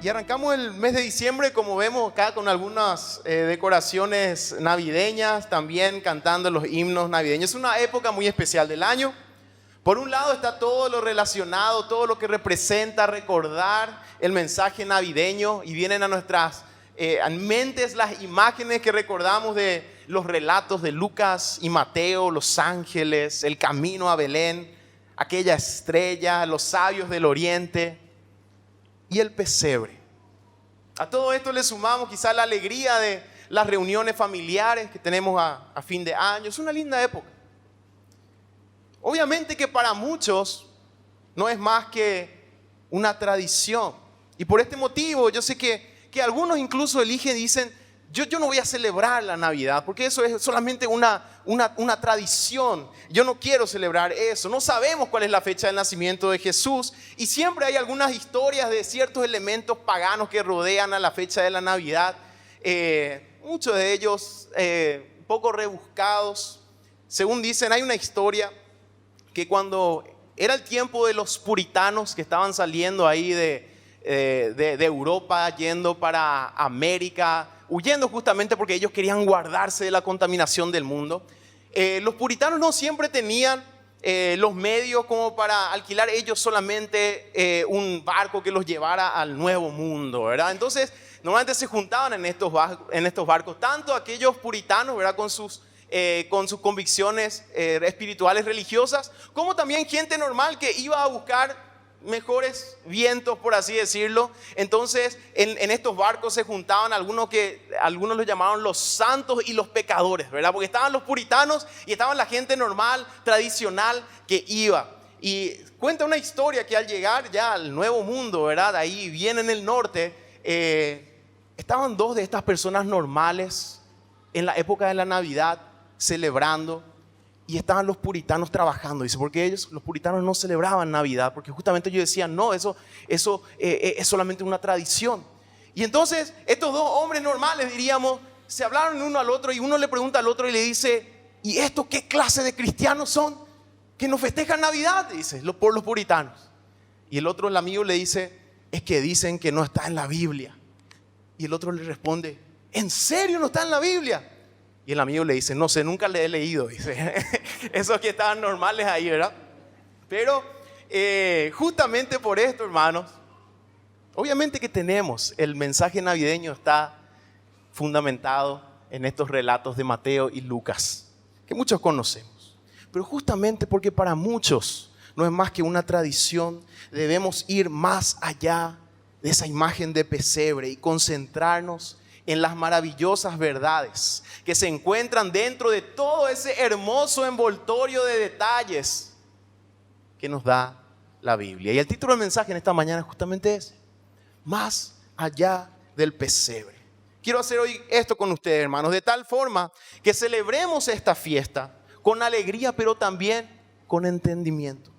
Y arrancamos el mes de diciembre, como vemos acá, con algunas decoraciones navideñas, también cantando los himnos navideños. Es una época muy especial del año. Por un lado está todo lo relacionado, todo lo que representa recordar el mensaje navideño, y vienen a nuestras mentes las imágenes que recordamos de los relatos de Lucas y Mateo, los ángeles, el camino a Belén, aquella estrella, los sabios del oriente y el pesebre. A todo esto le sumamos quizá la alegría de las reuniones familiares que tenemos a fin de año. Es una linda época. Obviamente que para muchos no es más que una tradición. Y por este motivo yo sé que algunos incluso eligen y dicen, yo no voy a celebrar la Navidad porque eso es solamente una tradición. Yo no quiero celebrar eso. No sabemos cuál es la fecha del nacimiento de Jesús. Y siempre hay algunas historias de ciertos elementos paganos que rodean a la fecha de la Navidad. Muchos de ellos un poco rebuscados. Según dicen, hay una historia que cuando era el tiempo de los puritanos que estaban saliendo ahí de Europa, yendo para América, huyendo justamente porque ellos querían guardarse de la contaminación del mundo. Los puritanos no siempre tenían los medios como para alquilar ellos solamente un barco que los llevara al nuevo mundo, ¿verdad? Entonces, normalmente se juntaban en estos barcos, tanto aquellos puritanos, ¿verdad? Con sus convicciones espirituales religiosas, como también gente normal que iba a buscar mejores vientos, por así decirlo. Entonces en estos barcos se juntaban algunos los llamaban los santos y los pecadores, ¿verdad? Porque estaban los puritanos y estaban la gente normal, tradicional que iba. Y cuenta una historia que al llegar ya al nuevo mundo, ¿verdad? Ahí bien en el norte, estaban dos de estas personas normales en la época de la Navidad celebrando, y estaban los puritanos trabajando. Dice, porque los puritanos no celebraban Navidad, porque justamente ellos decían, no, eso es solamente una tradición. Y entonces estos dos hombres normales, diríamos, se hablaron uno al otro, y uno le pregunta al otro y le dice, ¿y esto qué clase de cristianos son que no festejan Navidad? Dice, por los puritanos. Y el otro, el amigo, le dice, es que dicen que no está en la Biblia. Y el otro le responde, ¿en serio no está en la Biblia? Y el amigo le dice, no sé, nunca le he leído, dice. Esos que estaban normales ahí, ¿verdad? Pero justamente por esto, hermanos, obviamente que tenemos, el mensaje navideño está fundamentado en estos relatos de Mateo y Lucas, que muchos conocemos. Pero justamente porque para muchos no es más que una tradición, debemos ir más allá de esa imagen de pesebre y concentrarnos en las maravillosas verdades que se encuentran dentro de todo ese hermoso envoltorio de detalles que nos da la Biblia. Y el título del mensaje en esta mañana es justamente ese: más allá del pesebre. Quiero hacer hoy esto con ustedes, hermanos, de tal forma que celebremos esta fiesta con alegría, pero también con entendimiento.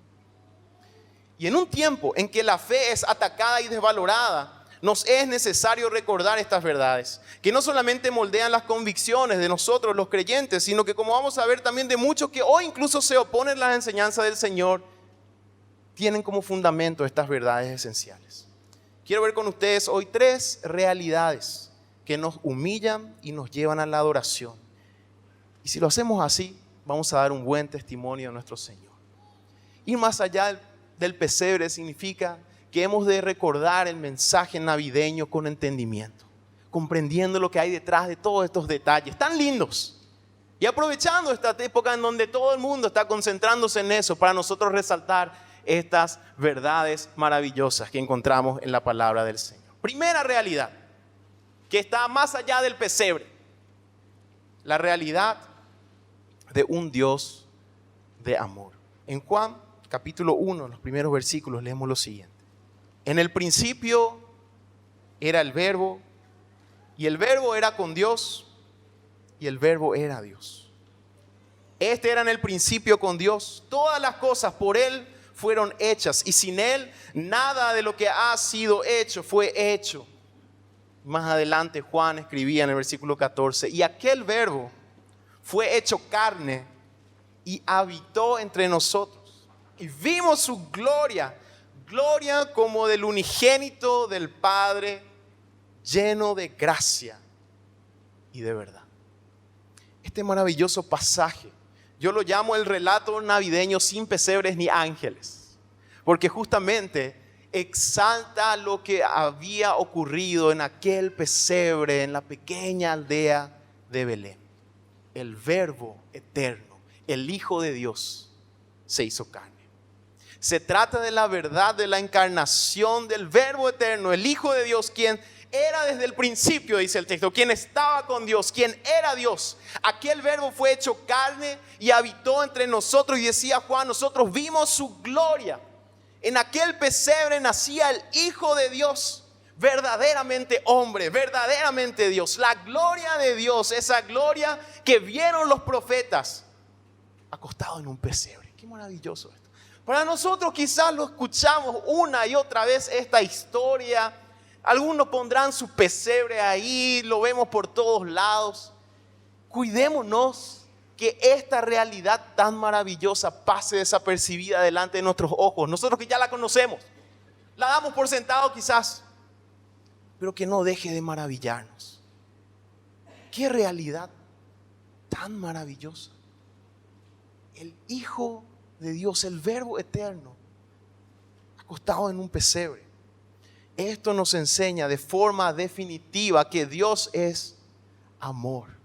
Y en un tiempo en que la fe es atacada y desvalorada, nos es necesario recordar estas verdades, que no solamente moldean las convicciones de nosotros los creyentes, sino que, como vamos a ver, también de muchos que hoy incluso se oponen a las enseñanzas del Señor, tienen como fundamento estas verdades esenciales. Quiero ver con ustedes hoy 3 realidades que nos humillan y nos llevan a la adoración. Y si lo hacemos así, vamos a dar un buen testimonio a nuestro Señor. Ir más allá del pesebre significa que hemos de recordar el mensaje navideño con entendimiento, comprendiendo lo que hay detrás de todos estos detalles tan lindos, y aprovechando esta época en donde todo el mundo está concentrándose en eso, para nosotros resaltar estas verdades maravillosas que encontramos en la palabra del Señor. Primera realidad, que está más allá del pesebre: la realidad de un Dios de amor. En Juan capítulo 1, en los primeros versículos, leemos lo siguiente: en el principio era el Verbo, y el Verbo era con Dios, y el Verbo era Dios. Este era en el principio con Dios. Todas las cosas por Él fueron hechas, y sin Él nada de lo que ha sido hecho fue hecho. Más adelante Juan escribía en el versículo 14, y aquel Verbo fue hecho carne y habitó entre nosotros, y vimos su gloria, gloria como del unigénito del Padre, lleno de gracia y de verdad. Este maravilloso pasaje, yo lo llamo el relato navideño sin pesebres ni ángeles, porque justamente exalta lo que había ocurrido en aquel pesebre, en la pequeña aldea de Belén. El Verbo eterno, el Hijo de Dios, se hizo carne. Se trata de la verdad de la encarnación del Verbo eterno, el Hijo de Dios, quien era desde el principio, dice el texto, quien estaba con Dios, quien era Dios. Aquel Verbo fue hecho carne y habitó entre nosotros, y decía Juan, nosotros vimos su gloria. En aquel pesebre nacía el Hijo de Dios, verdaderamente hombre, verdaderamente Dios. La gloria de Dios, esa gloria que vieron los profetas, acostado en un pesebre. Qué maravilloso esto. Para nosotros quizás lo escuchamos una y otra vez esta historia. Algunos pondrán su pesebre ahí, lo vemos por todos lados. Cuidémonos que esta realidad tan maravillosa pase desapercibida delante de nuestros ojos. Nosotros que ya la conocemos, la damos por sentado quizás, pero que no deje de maravillarnos. Qué realidad tan maravillosa. El Hijo de Dios, el Verbo eterno, acostado en un pesebre. Esto nos enseña de forma definitiva que Dios es amor.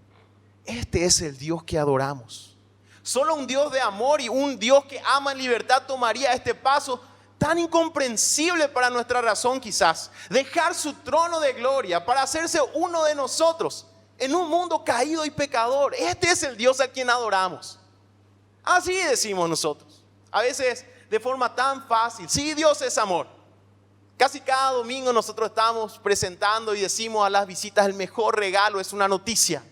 Este es el Dios que adoramos. Solo un Dios de amor y un Dios que ama en libertad tomaría este paso tan incomprensible para nuestra razón quizás. Dejar su trono de gloria para hacerse uno de nosotros en un mundo caído y pecador. Este es el Dios a quien adoramos. Así decimos nosotros. A veces de forma tan fácil. Sí, Dios es amor. Casi cada domingo nosotros estamos presentando y decimos a las visitas, el mejor regalo es una noticia.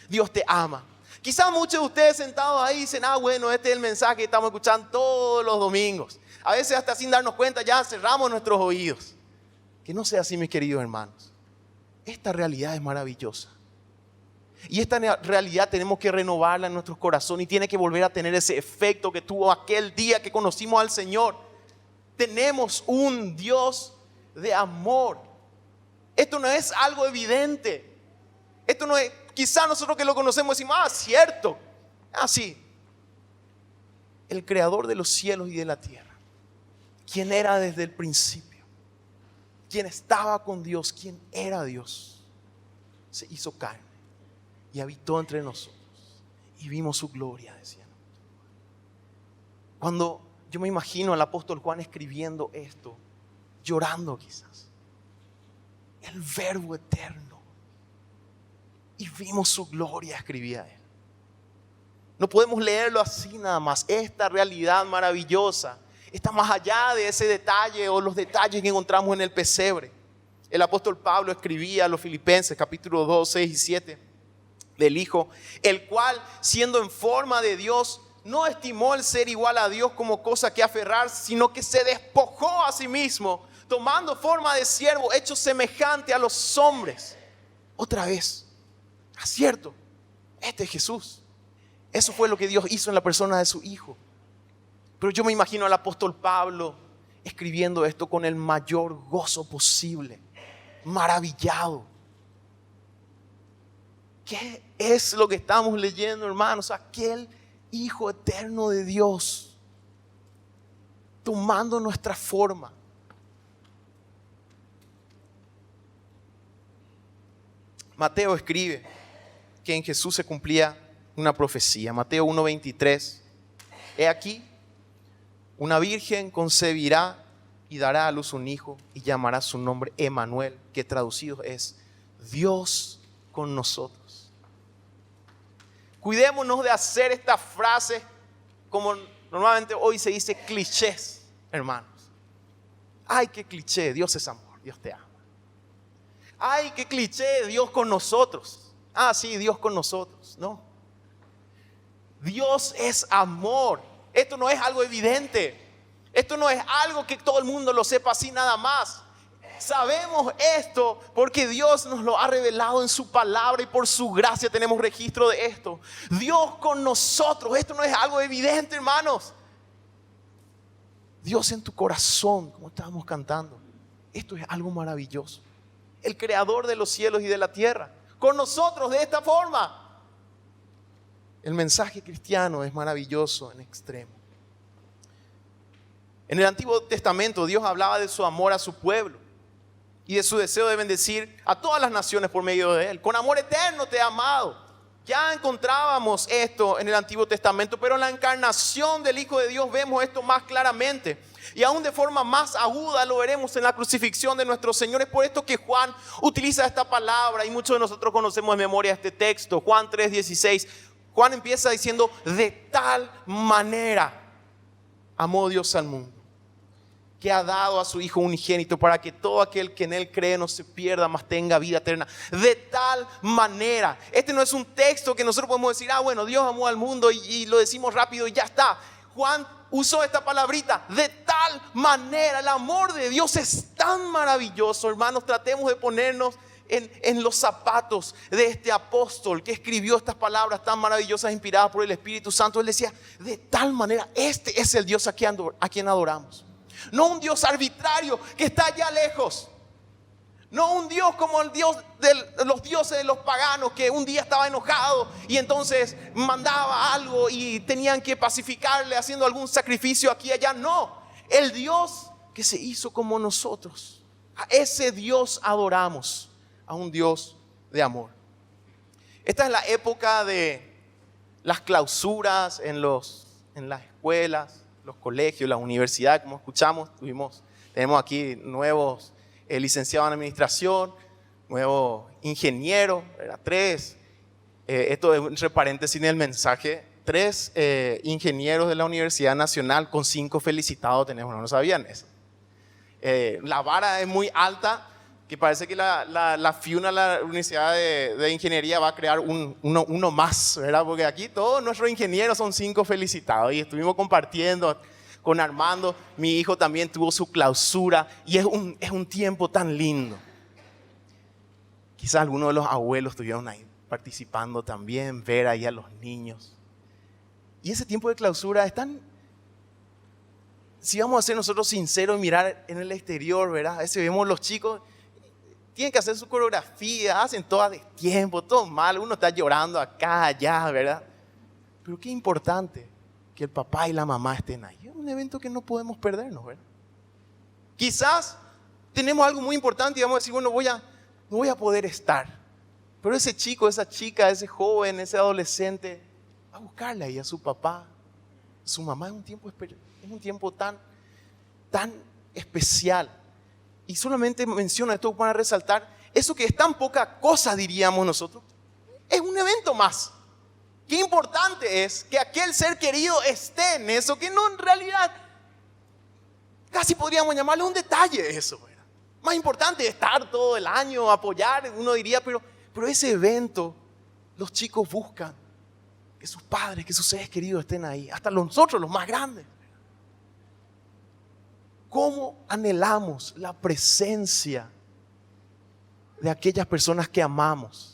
Dios te ama. Quizás muchos de ustedes sentados ahí dicen, bueno, este es el mensaje que estamos escuchando todos los domingos. A veces hasta sin darnos cuenta ya cerramos nuestros oídos. Que no sea así, mis queridos hermanos. Esta realidad es maravillosa. Y esta realidad tenemos que renovarla en nuestros corazones y tiene que volver a tener ese efecto que tuvo aquel día que conocimos al Señor. Tenemos un Dios de amor. Esto no es algo evidente. Esto no es, quizás nosotros que lo conocemos decimos, cierto. Sí. El creador de los cielos y de la tierra, quien era desde el principio, quien estaba con Dios, quien era Dios, se hizo carne y habitó entre nosotros y vimos su gloria, decían. Cuando yo me imagino al apóstol Juan escribiendo esto, llorando quizás, el Verbo eterno, y vimos su gloria, escribía él. No podemos leerlo así nada más. Esta realidad maravillosa está más allá de ese detalle o los detalles que encontramos en el pesebre. El apóstol Pablo escribía a los Filipenses capítulo 2, 6 y 7 del Hijo, el cual siendo en forma de Dios no estimó el ser igual a Dios como cosa que aferrarse, sino que se despojó a sí mismo, tomando forma de siervo, hecho semejante a los hombres. Otra vez, cierto, este es Jesús. Eso fue lo que Dios hizo en la persona de su Hijo. Pero yo me imagino al apóstol Pablo escribiendo esto con el mayor gozo posible, maravillado. ¿Qué es lo que estamos leyendo, hermanos? Aquel Hijo eterno de Dios tomando nuestra forma. Mateo escribe que en Jesús se cumplía una profecía. Mateo 1:23. He aquí, una virgen concebirá y dará a luz un hijo y llamará su nombre Emmanuel, que traducido es Dios con nosotros. Cuidémonos de hacer estas frases como normalmente hoy se dice clichés, hermanos. Ay, qué cliché, Dios es amor, Dios te ama. Ay, qué cliché, Dios con nosotros. Sí, Dios con nosotros. No. Dios es amor. Esto no es algo evidente. Esto no es algo que todo el mundo lo sepa así nada más. Sabemos esto porque Dios nos lo ha revelado en su palabra y por su gracia tenemos registro de esto. Dios con nosotros. Esto no es algo evidente, hermanos. Dios en tu corazón, como estábamos cantando. Esto es algo maravilloso. El creador de los cielos y de la tierra, con nosotros de esta forma. El mensaje cristiano es maravilloso en extremo. En el Antiguo Testamento Dios hablaba de su amor a su pueblo y de su deseo de bendecir a todas las naciones por medio de Él. Con amor eterno te he amado. Ya encontrábamos esto en el Antiguo Testamento, pero en la encarnación del Hijo de Dios vemos esto más claramente. Y aún de forma más aguda lo veremos en la crucifixión de nuestro Señor. Es por esto que Juan utiliza esta palabra y muchos de nosotros conocemos de memoria este texto. Juan 3:16. Juan empieza diciendo: de tal manera amó Dios al mundo, que ha dado a su Hijo unigénito para que todo aquel que en Él cree no se pierda, mas tenga vida eterna. De tal manera. Este no es un texto que nosotros podemos decir: bueno, Dios amó al mundo y lo decimos rápido y ya está. Juan usó esta palabrita: de tal manera. El amor de Dios es tan maravilloso, hermanos. Tratemos de ponernos en los zapatos de este apóstol que escribió estas palabras tan maravillosas, inspiradas por el Espíritu Santo. Él decía: de tal manera, este es el Dios a quien adoramos. No un Dios arbitrario que está allá lejos. No un Dios como el Dios de los dioses de los paganos, que un día estaba enojado y entonces mandaba algo y tenían que pacificarle haciendo algún sacrificio aquí y allá. No, el Dios que se hizo como nosotros. A ese Dios adoramos, a un Dios de amor. Esta es la época de las clausuras en las escuelas, los colegios, las universidades. Como escuchamos, tenemos aquí nuevos licenciados en administración, nuevos ingenieros, ¿verdad? 3, esto es entre paréntesis en el mensaje, 3 ingenieros de la Universidad Nacional con 5 felicitados tenemos. No sabían eso. La vara es muy alta, que parece que la FIUNA, la Universidad de Ingeniería, va a crear uno más, ¿verdad? Porque aquí todos nuestros ingenieros son 5 felicitados y estuvimos compartiendo con Armando. Mi hijo también tuvo su clausura y es un tiempo tan lindo. Quizás algunos de los abuelos estuvieron ahí participando también, ver ahí a los niños. Y ese tiempo de clausura es tan... Si vamos a ser nosotros sinceros y mirar en el exterior, ¿verdad? A veces vemos los chicos, tienen que hacer su coreografía, hacen todo a destiempo, todo mal, uno está llorando acá, allá, ¿verdad? Pero qué importante que el papá y la mamá estén ahí. Es un evento que no podemos perdernos, ¿verdad? Quizás tenemos algo muy importante y vamos a decir: bueno, no voy a poder estar. Pero ese chico, esa chica, ese joven, ese adolescente, va a buscarle ahí a su papá, a su mamá. Es un tiempo tan especial. Y solamente menciono esto para resaltar eso, que es tan poca cosa, diríamos nosotros. Es un evento más. Qué importante es que aquel ser querido esté en eso, que no, en realidad casi podríamos llamarle un detalle eso, ¿verdad? Más importante es estar todo el año, apoyar, uno diría, pero ese evento, los chicos buscan que sus padres, que sus seres queridos estén ahí, hasta nosotros, los más grandes. ¿Cómo anhelamos la presencia de aquellas personas que amamos?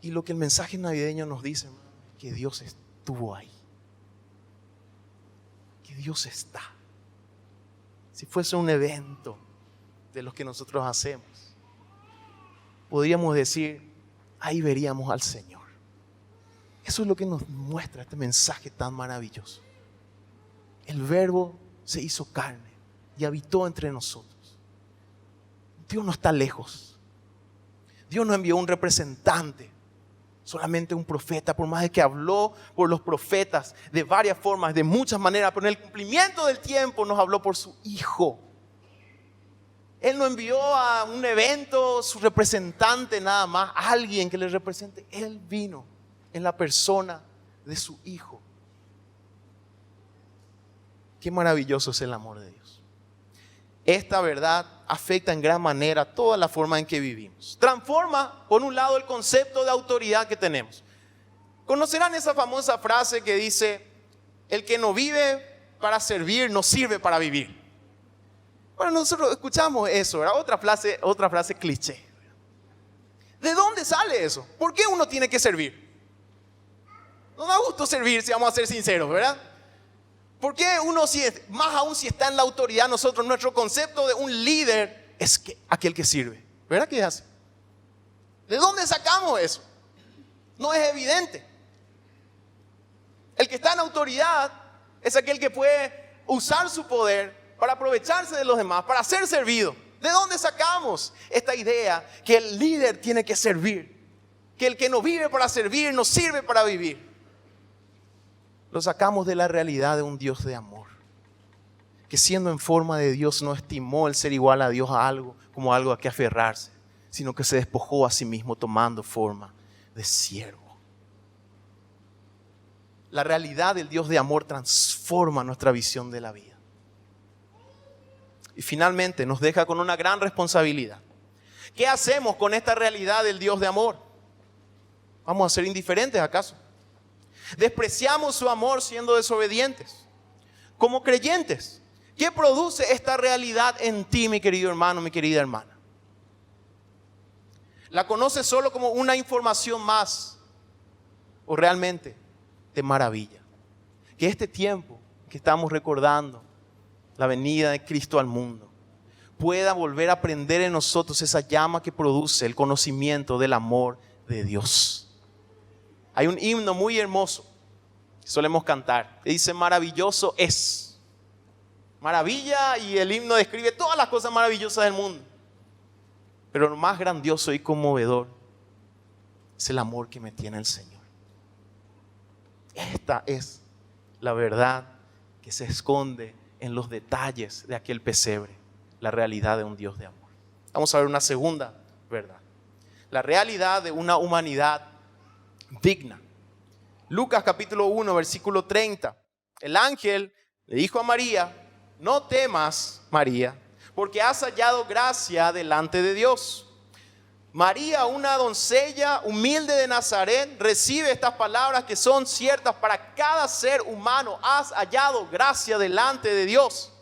Y lo que el mensaje navideño nos dice, que Dios estuvo ahí. Que Dios está. Si fuese un evento de los que nosotros hacemos, podríamos decir: ahí veríamos al Señor. Eso es lo que nos muestra este mensaje tan maravilloso. El Verbo se hizo carne y habitó entre nosotros. Dios no está lejos. Dios no envió un representante, solamente un profeta, por más de que habló por los profetas de varias formas, de muchas maneras, pero en el cumplimiento del tiempo nos habló por su Hijo. Él no envió a un evento su representante nada más, alguien que le represente. Él vino en la persona de su Hijo. Qué maravilloso es el amor de Dios. Esta verdad afecta en gran manera toda la forma en que vivimos. Transforma, por un lado, el concepto de autoridad que tenemos. Conocerán esa famosa frase que dice: el que no vive para servir, no sirve para vivir. Bueno, nosotros escuchamos eso, ¿verdad? Otra frase cliché. ¿De dónde sale eso? ¿Por qué uno tiene que servir? Nos da gusto servir, si vamos a ser sinceros, ¿verdad? ¿Por qué uno, más aún si está en la autoridad, nuestro concepto de un líder es aquel que sirve? ¿Verdad que es así? ¿De dónde sacamos eso? No es evidente. El que está en autoridad es aquel que puede usar su poder para aprovecharse de los demás, para ser servido. ¿De dónde sacamos esta idea que el líder tiene que servir? Que el que no vive para servir, no sirve para vivir. Lo sacamos de la realidad de un Dios de amor, que siendo en forma de Dios no estimó el ser igual a Dios como algo a que aferrarse, sino que se despojó a sí mismo tomando forma de siervo. La realidad del Dios de amor transforma nuestra visión de la vida. Y finalmente nos deja con una gran responsabilidad. ¿Qué hacemos con esta realidad del Dios de amor? ¿Vamos a ser indiferentes acaso? ¿Despreciamos su amor siendo desobedientes? Como creyentes, ¿qué produce esta realidad en ti, mi querido hermano, mi querida hermana? ¿La conoces solo como una información más? ¿O realmente te maravilla que este tiempo que estamos recordando la venida de Cristo al mundo pueda volver a prender en nosotros esa llama que produce el conocimiento del amor de Dios? Hay un himno muy hermoso que solemos cantar, que dice: maravilloso es. Maravilla, y el himno describe todas las cosas maravillosas del mundo. Pero lo más grandioso y conmovedor es el amor que me tiene el Señor. Esta es la verdad que se esconde en los detalles de aquel pesebre, la realidad de un Dios de amor. Vamos a ver una segunda verdad, la realidad de una humanidad digna. Lucas capítulo 1, versículo 30. El ángel le dijo a María: no temas, María, porque has hallado gracia delante de Dios. María, una doncella humilde de Nazaret, recibe estas palabras que son ciertas para cada ser humano. Has hallado gracia delante de Dios.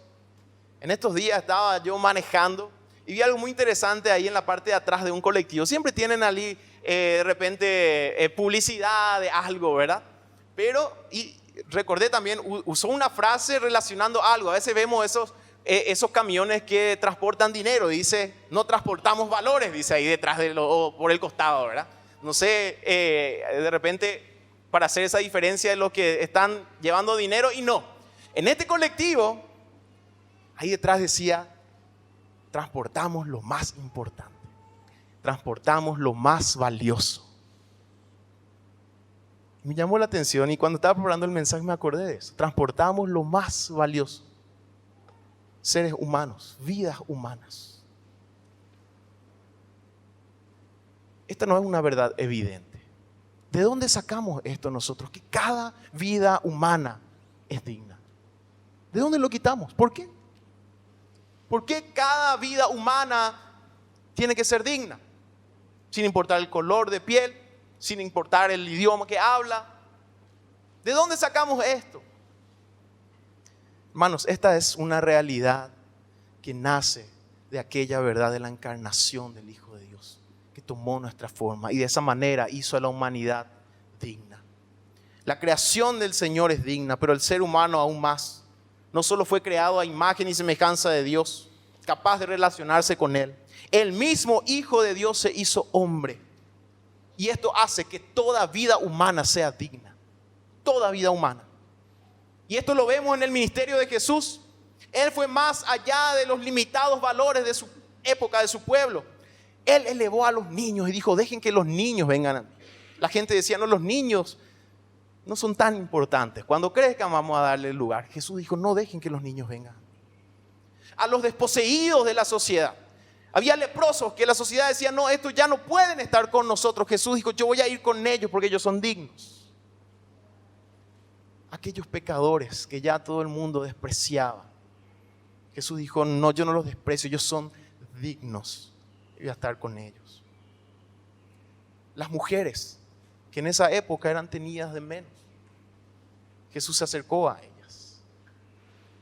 En estos días estaba yo manejando y vi algo muy interesante ahí en la parte de atrás de un colectivo. Siempre tienen allí de repente publicidad de algo, ¿verdad? Pero recordé también, usó una frase relacionando algo. A veces vemos esos camiones que transportan dinero, dice: no transportamos valores, dice ahí detrás o por el costado, ¿verdad? No sé, de repente para hacer esa diferencia de los que están llevando dinero y no. En este colectivo, ahí detrás decía: transportamos lo más importante, transportamos lo más valioso. Me llamó la atención y cuando estaba preparando el mensaje me acordé de eso. Transportamos lo más valioso. Seres humanos, vidas humanas. Esta no es una verdad evidente. ¿De dónde sacamos esto nosotros? Que cada vida humana es digna. ¿De dónde lo quitamos? ¿Por qué? ¿Por qué cada vida humana tiene que ser digna? Sin importar el color de piel, sin importar el idioma que habla. ¿De dónde sacamos esto? Hermanos, esta es una realidad que nace de aquella verdad de la encarnación del Hijo de Dios, que tomó nuestra forma y de esa manera hizo a la humanidad digna. La creación del Señor es digna, pero el ser humano aún más. No solo fue creado a imagen y semejanza de Dios, capaz de relacionarse con Él. El mismo Hijo de Dios se hizo hombre. Y esto hace que toda vida humana sea digna. Toda vida humana. Y esto lo vemos en el ministerio de Jesús. Él fue más allá de los limitados valores de su época, de su pueblo. Él elevó a los niños y dijo: dejen que los niños vengan a mí. La gente decía: no, los niños no son tan importantes. Cuando crezcan vamos a darle lugar. Jesús dijo: no dejen que los niños vengan. A los desposeídos de la sociedad. Había leprosos que la sociedad decía: no, estos ya no pueden estar con nosotros. Jesús dijo: yo voy a ir con ellos porque ellos son dignos. Aquellos pecadores que ya todo el mundo despreciaba, Jesús dijo: no, yo no los desprecio, ellos son dignos. Yo voy a estar con ellos. Las mujeres que en esa época eran tenidas de menos, Jesús se acercó a ellas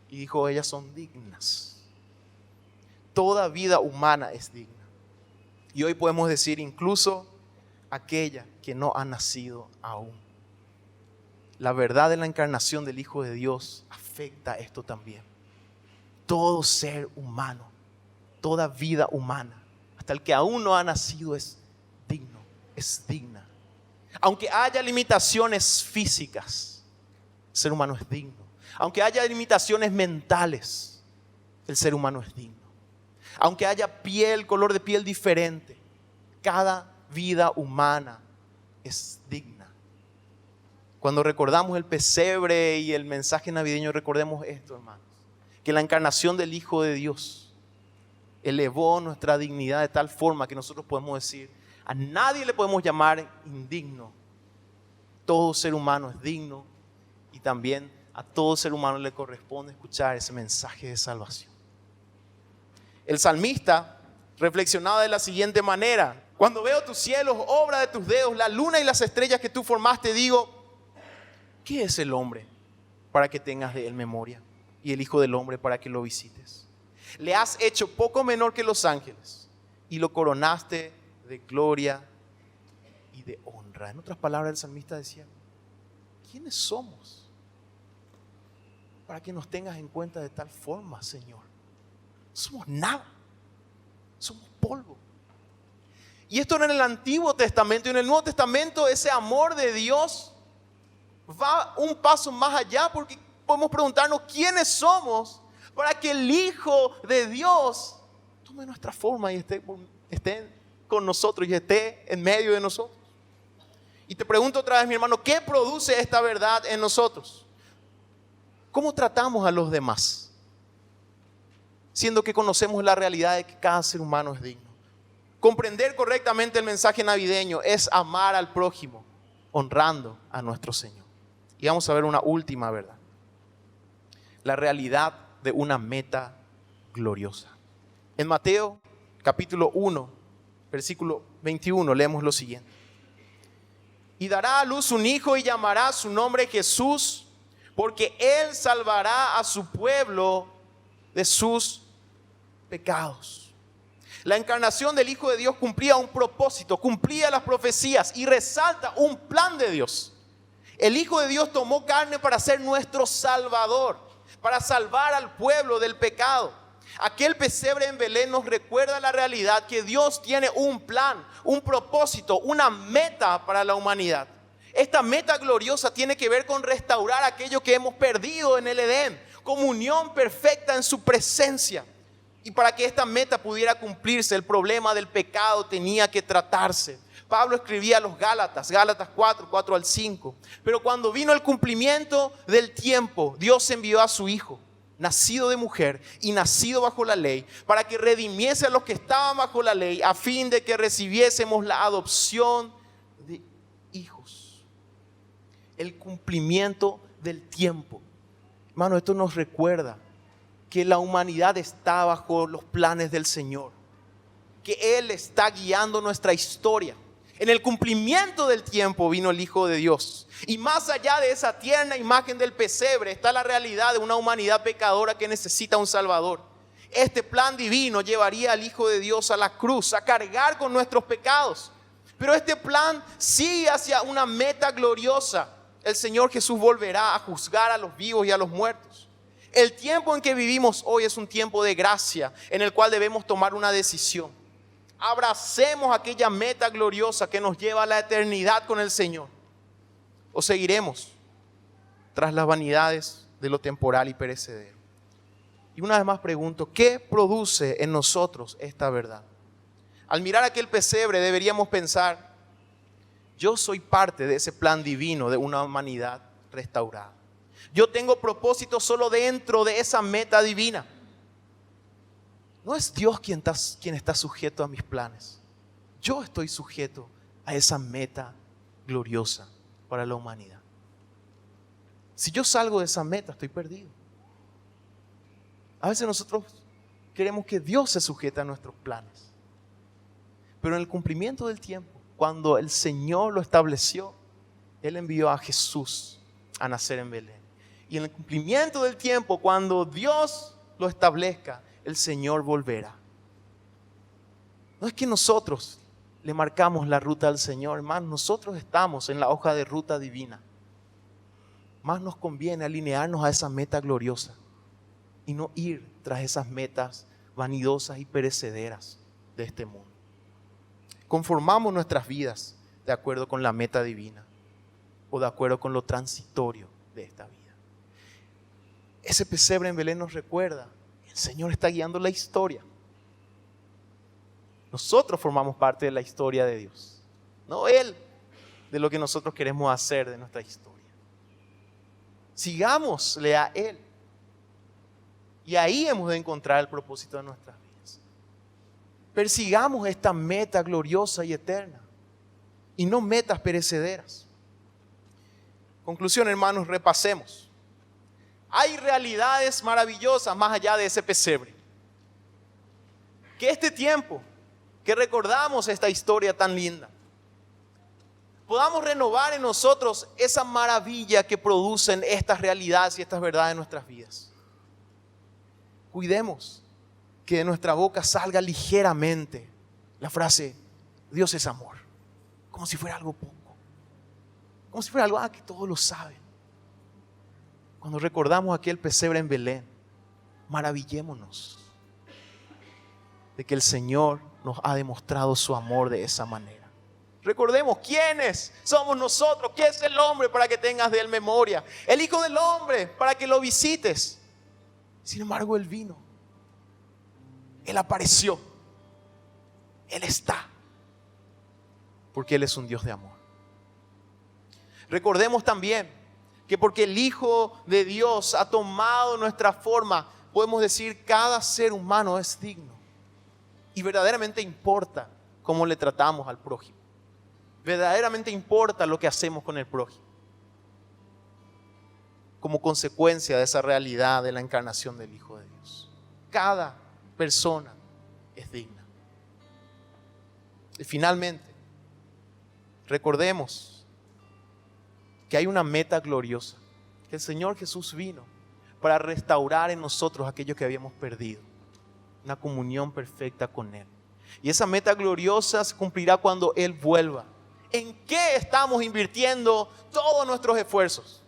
y dijo: ellas son dignas. Toda vida humana es digna. Y hoy podemos decir incluso aquella que no ha nacido aún. la verdad de la encarnación del Hijo de Dios afecta esto también. Todo ser humano, toda vida humana, hasta el que aún no ha nacido, es digno, es digna. Aunque haya limitaciones físicas, el ser humano es digno. Aunque haya limitaciones mentales, el ser humano es digno. Aunque haya color de piel diferente, cada vida humana es digna. Cuando recordamos el pesebre y el mensaje navideño, recordemos esto, hermanos. Que la encarnación del Hijo de Dios elevó nuestra dignidad de tal forma que nosotros podemos decir, a nadie le podemos llamar indigno. Todo ser humano es digno y también a todo ser humano le corresponde escuchar ese mensaje de salvación. El salmista reflexionaba de la siguiente manera: cuando veo tus cielos, obra de tus dedos, la luna y las estrellas que tú formaste, digo, ¿qué es el hombre para que tengas de él memoria? Y el Hijo del Hombre para que lo visites. Le has hecho poco menor que los ángeles y lo coronaste de gloria y de honra. En otras palabras, el salmista decía, ¿quiénes somos para que nos tengas en cuenta de tal forma, Señor? No somos nada, somos polvo. Y esto era en el Antiguo Testamento. Y en el Nuevo Testamento ese amor de Dios va un paso más allá, porque podemos preguntarnos quiénes somos para que el Hijo de Dios tome nuestra forma y esté con nosotros y esté en medio de nosotros. Y te pregunto otra vez, mi hermano, ¿qué produce esta verdad en nosotros? ¿Cómo tratamos a los demás? Siendo que conocemos la realidad de que cada ser humano es digno. Comprender correctamente el mensaje navideño es amar al prójimo, honrando a nuestro Señor. Y vamos a ver una última verdad. La realidad de una meta gloriosa. En Mateo capítulo 1, versículo 21, leemos lo siguiente. Y dará a luz un hijo y llamará su nombre Jesús, porque él salvará a su pueblo de sus pecados. La encarnación del Hijo de Dios cumplía un propósito, cumplía las profecías y resalta un plan de Dios. El Hijo de Dios tomó carne para ser nuestro Salvador, para salvar al pueblo del pecado. Aquel pesebre en Belén nos recuerda la realidad que Dios tiene un plan, un propósito, una meta para la humanidad. Esta meta gloriosa tiene que ver con restaurar aquello que hemos perdido en el Edén, comunión perfecta en su presencia. Y para que esta meta pudiera cumplirse, el problema del pecado tenía que tratarse. Pablo escribía a los Gálatas 4 al 5. Pero cuando vino el cumplimiento del tiempo, Dios envió a su Hijo, nacido de mujer y nacido bajo la ley, para que redimiese a los que estaban bajo la ley, a fin de que recibiésemos la adopción de hijos. El cumplimiento del tiempo. Hermano, esto nos recuerda que la humanidad está bajo los planes del Señor, que Él está guiando nuestra historia. En el cumplimiento del tiempo vino el Hijo de Dios. Y más allá de esa tierna imagen del pesebre está la realidad de una humanidad pecadora que necesita un Salvador. Este plan divino llevaría al Hijo de Dios a la cruz, a cargar con nuestros pecados. Pero este plan sigue hacia una meta gloriosa. El Señor Jesús volverá a juzgar a los vivos y a los muertos. El tiempo en que vivimos hoy es un tiempo de gracia en el cual debemos tomar una decisión. Abracemos aquella meta gloriosa que nos lleva a la eternidad con el Señor. O seguiremos tras las vanidades de lo temporal y perecedero. Y una vez más pregunto, ¿qué produce en nosotros esta verdad? Al mirar aquel pesebre deberíamos pensar, yo soy parte de ese plan divino de una humanidad restaurada. Yo tengo propósito solo dentro de esa meta divina. No es Dios quien está sujeto a mis planes. Yo estoy sujeto a esa meta gloriosa para la humanidad. Si yo salgo de esa meta, estoy perdido. A veces nosotros queremos que Dios se sujete a nuestros planes. Pero en el cumplimiento del tiempo, cuando el Señor lo estableció, Él envió a Jesús a nacer en Belén. Y en el cumplimiento del tiempo, cuando Dios lo establezca, el Señor volverá. No es que nosotros le marcamos la ruta al Señor, hermano. Nosotros estamos en la hoja de ruta divina. más nos conviene alinearnos a esa meta gloriosa y no ir tras esas metas vanidosas y perecederas de este mundo. Conformamos nuestras vidas de acuerdo con la meta divina o de acuerdo con lo transitorio de esta vida. Ese pesebre en Belén nos recuerda, el Señor está guiando la historia. Nosotros formamos parte de la historia de Dios, no Él de lo que nosotros queremos hacer de nuestra historia. Sigámosle a Él. Y ahí hemos de encontrar el propósito de nuestras vidas. Persigamos esta meta gloriosa y eterna y no metas perecederas. Conclusión, hermanos, repasemos. Hay realidades maravillosas más allá de ese pesebre. Que este tiempo, que recordamos esta historia tan linda, podamos renovar en nosotros esa maravilla que producen estas realidades y estas verdades en nuestras vidas. Cuidemos que de nuestra boca salga ligeramente la frase, Dios es amor, como si fuera algo poco, como si fuera algo que todos lo saben. Cuando recordamos aquel pesebre en Belén, maravillémonos de que el Señor nos ha demostrado su amor de esa manera. Recordemos quiénes somos nosotros, qué es el hombre para que tengas de él memoria, el Hijo del Hombre para que lo visites. Sin embargo, Él vino, Él apareció, Él está, porque Él es un Dios de amor. Recordemos también que porque el Hijo de Dios ha tomado nuestra forma, podemos decir cada ser humano es digno y verdaderamente importa cómo le tratamos al prójimo. Verdaderamente importa lo que hacemos con el prójimo. Como consecuencia de esa realidad de la encarnación del Hijo de Dios. Cada persona es digna. Y finalmente, recordemos que hay una meta gloriosa. Que el Señor Jesús vino para restaurar en nosotros aquello que habíamos perdido. Una comunión perfecta con Él. Y esa meta gloriosa se cumplirá cuando Él vuelva. ¿En qué estamos invirtiendo todos nuestros esfuerzos?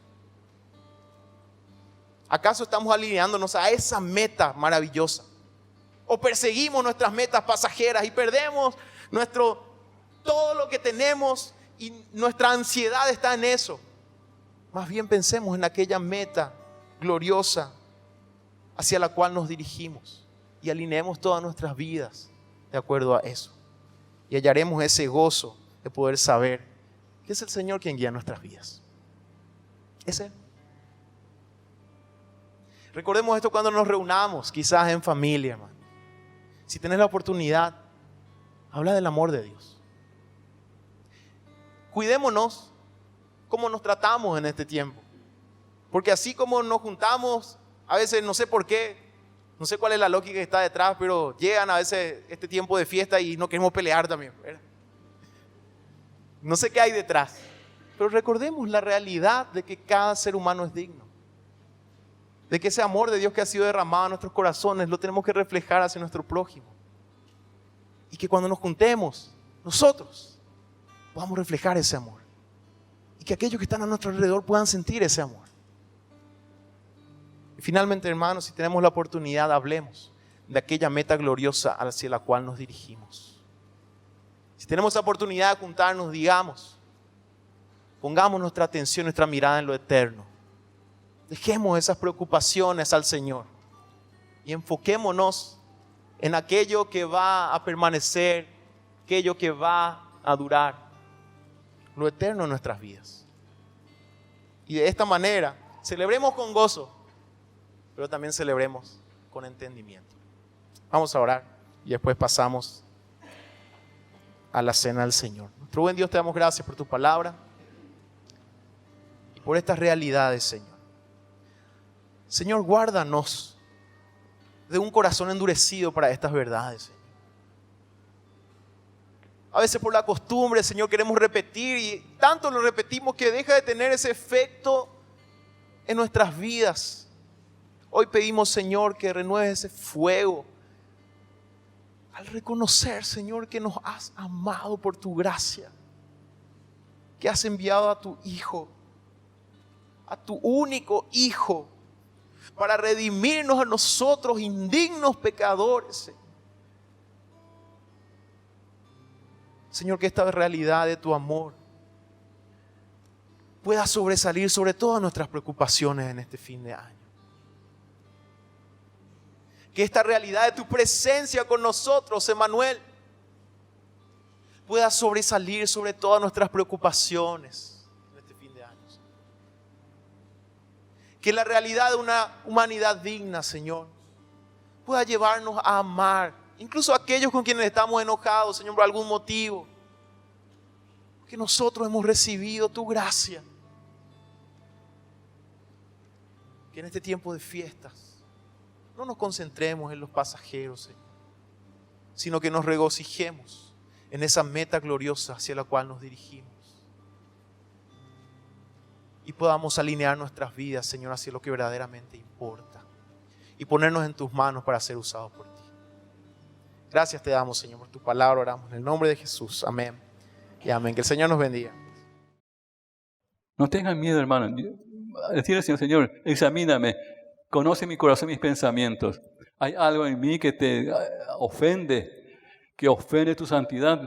¿Acaso estamos alineándonos a esa meta maravillosa? ¿O perseguimos nuestras metas pasajeras y perdemos todo lo que tenemos y nuestra ansiedad está en eso? Más bien pensemos en aquella meta gloriosa hacia la cual nos dirigimos y alineemos todas nuestras vidas de acuerdo a eso. Y hallaremos ese gozo de poder saber que es el Señor quien guía nuestras vidas. Es Él. Recordemos esto cuando nos reunamos, quizás en familia, hermano. Si tenés la oportunidad, habla del amor de Dios. Cuidémonos cómo nos tratamos en este tiempo. Porque así como nos juntamos, a veces no sé por qué, no sé cuál es la lógica que está detrás, pero llegan a veces este tiempo de fiesta y no queremos pelear también, ¿verdad? No sé qué hay detrás, pero recordemos la realidad de que cada ser humano es digno. De que ese amor de Dios que ha sido derramado en nuestros corazones lo tenemos que reflejar hacia nuestro prójimo. Y que cuando nos juntemos, nosotros podamos reflejar ese amor. Y que aquellos que están a nuestro alrededor puedan sentir ese amor. Y finalmente, hermanos, si tenemos la oportunidad, hablemos de aquella meta gloriosa hacia la cual nos dirigimos. Si tenemos la oportunidad de juntarnos, digamos, pongamos nuestra atención, nuestra mirada en lo eterno. Dejemos esas preocupaciones al Señor y enfoquémonos en aquello que va a permanecer, aquello que va a durar, lo eterno en nuestras vidas. Y de esta manera, celebremos con gozo, pero también celebremos con entendimiento. Vamos a orar y después pasamos a la cena del Señor. Nuestro buen Dios, te damos gracias por tu palabra y por estas realidades, Señor. Señor, guárdanos de un corazón endurecido para estas verdades, Señor. A veces por la costumbre, Señor, queremos repetir y tanto lo repetimos que deja de tener ese efecto en nuestras vidas. Hoy pedimos, Señor, que renueves ese fuego al reconocer, Señor, que nos has amado por tu gracia, que has enviado a tu Hijo a tu único Hijo para redimirnos a nosotros, indignos pecadores, Señor. Señor, que esta realidad de tu amor pueda sobresalir sobre todas nuestras preocupaciones en este fin de año. Que esta realidad de tu presencia con nosotros, Emmanuel, pueda sobresalir sobre todas nuestras preocupaciones en este fin de año. Que la realidad de una humanidad digna, Señor, pueda llevarnos a amar, incluso a aquellos con quienes estamos enojados, Señor, por algún motivo. Porque nosotros hemos recibido tu gracia. Que en este tiempo de fiestas no nos concentremos en los pasajeros, Señor, sino que nos regocijemos en esa meta gloriosa hacia la cual nos dirigimos. Y podamos alinear nuestras vidas, Señor, hacia lo que verdaderamente importa. Y ponernos en tus manos para ser usados por ti. Gracias te damos, Señor, por tu palabra. Oramos en el nombre de Jesús. Amén. Y amén. Que el Señor nos bendiga. No tengan miedo, hermano. Decirle al Señor, Señor, examíname. Conoce mi corazón y mis pensamientos. ¿Hay algo en mí que te ofende? Que ofende tu santidad.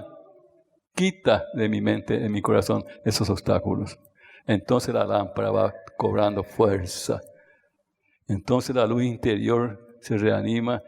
Quita de mi mente, de mi corazón, esos obstáculos. Entonces la lámpara va cobrando fuerza. Entonces la luz interior se reanima